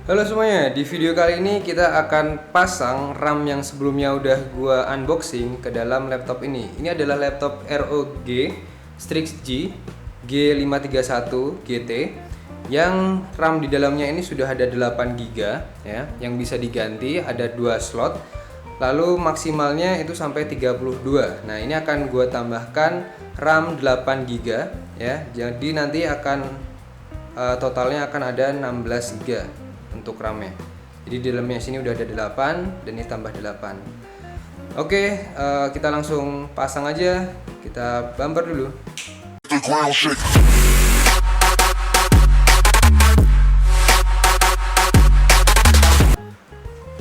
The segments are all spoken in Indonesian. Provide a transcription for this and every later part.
Halo semuanya, di video kali ini kita akan pasang RAM yang sebelumnya udah gua unboxing ke dalam laptop ini. Ini adalah laptop ROG Strix G G531 GT yang RAM di dalamnya ini sudah ada 8 GB ya, yang bisa diganti, ada 2 slot. Lalu maksimalnya itu sampai 32. Nah, ini akan gua tambahkan RAM 8 GB ya. Jadi nanti akan totalnya akan ada 16 GB untuk RAM-nya. Jadi di dalamnya sini udah ada 8 dan ini tambah 8. Oke, kita langsung pasang aja. Kita bumper dulu.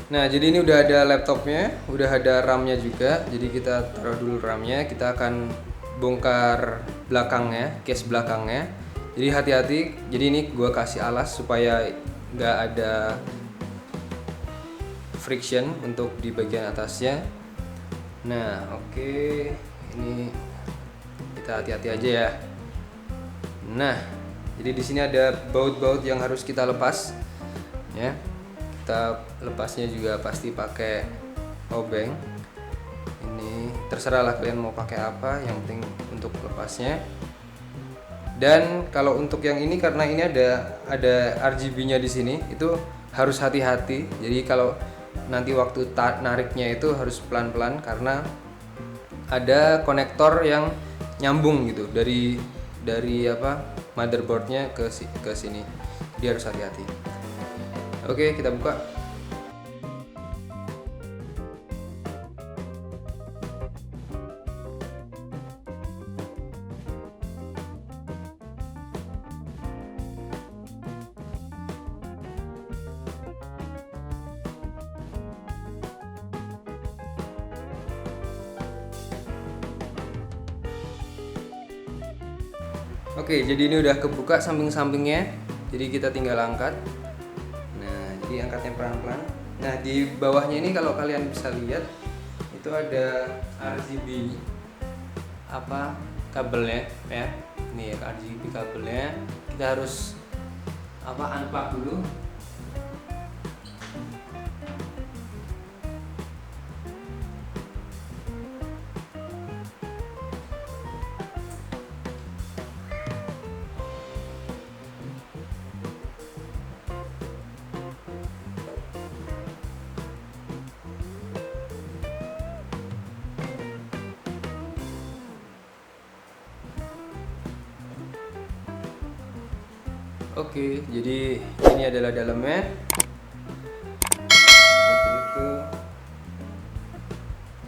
Nah, jadi ini udah ada laptopnya, udah ada RAM-nya juga. Jadi kita taruh dulu RAM-nya, kita akan bongkar belakangnya, case belakangnya. Jadi hati-hati, jadi ini gua kasih alas supaya nggak ada friction untuk di bagian atasnya. Nah, oke, ini kita hati-hati aja ya. Nah, jadi di sini ada baut-baut yang harus kita lepas ya. Kita lepasnya juga pasti pakai obeng. Ini terserah lah kalian mau pakai apa, yang penting untuk lepasnya. Dan kalau untuk yang ini, karena ini ada RGB-nya di sini, itu harus hati-hati. Jadi kalau nanti waktu nariknya itu harus pelan-pelan karena ada konektor yang nyambung gitu dari motherboardnya ke sini. Dia harus hati-hati. Oke, kita buka. Oke, jadi ini udah kebuka samping-sampingnya. Jadi kita tinggal angkat. Nah, jadi angkatnya pelan-pelan. Nah, di bawahnya ini kalau kalian bisa lihat itu ada RGB kabelnya ya. Ini ya RGB kabelnya. Kita harus unplug dulu. Oke, jadi ini adalah dalamnya. Seperti itu.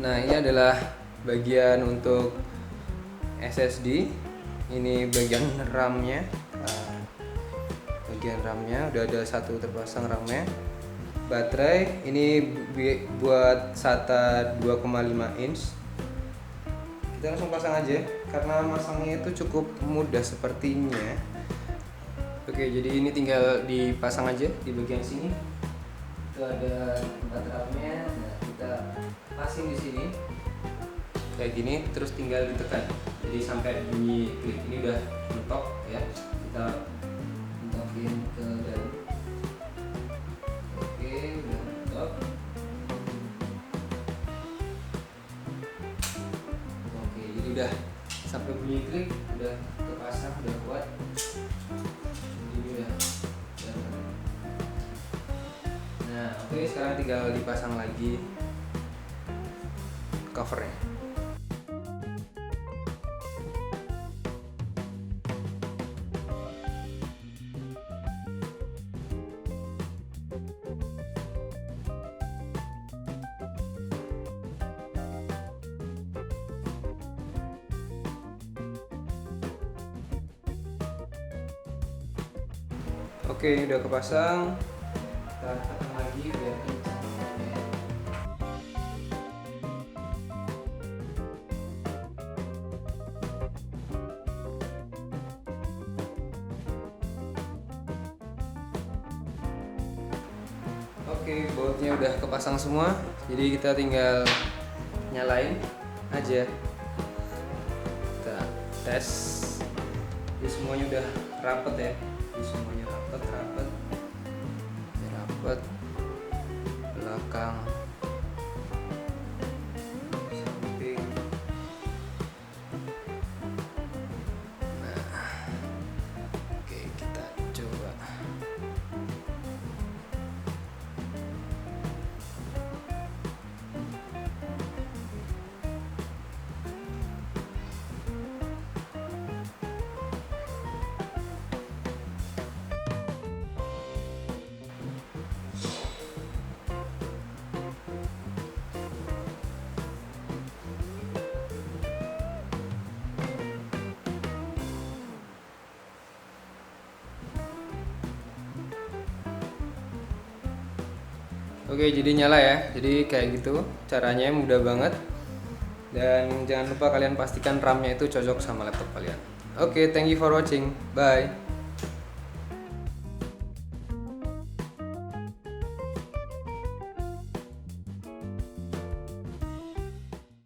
Nah, ini adalah bagian untuk SSD. Ini bagian RAM-nya. Bagian RAM-nya udah ada satu terpasang RAM-nya. Baterai ini buat SATA 2,5 inch. Kita langsung pasang aja karena masangnya itu cukup mudah sepertinya. Oke, jadi ini tinggal dipasang aja di bagian sini. Itu ada tempat RAM-nya. Nah, kita pasang di sini kayak gini, terus tinggal ditekan. Jadi sampai bunyi klik. Ini udah mentok ya. Kita mentokin ke dalam. Oke, udah mentok. Oke, jadi udah sampai bunyi klik, udah terpasang, udah kuat. Nah, oke, sekarang tinggal dipasang lagi covernya. Oke, ini udah kepasang. Kita tekan lagi biar kencang. Oke, bautnya udah kepasang semua. Jadi kita tinggal nyalain aja. Kita tes. Jadi semuanya udah rapet ya. Jadi semuanya rapet. Oke, jadi nyala ya. Jadi kayak gitu, caranya mudah banget. Dan jangan lupa kalian pastikan RAM-nya itu cocok sama laptop kalian. Oke, thank you for watching. Bye.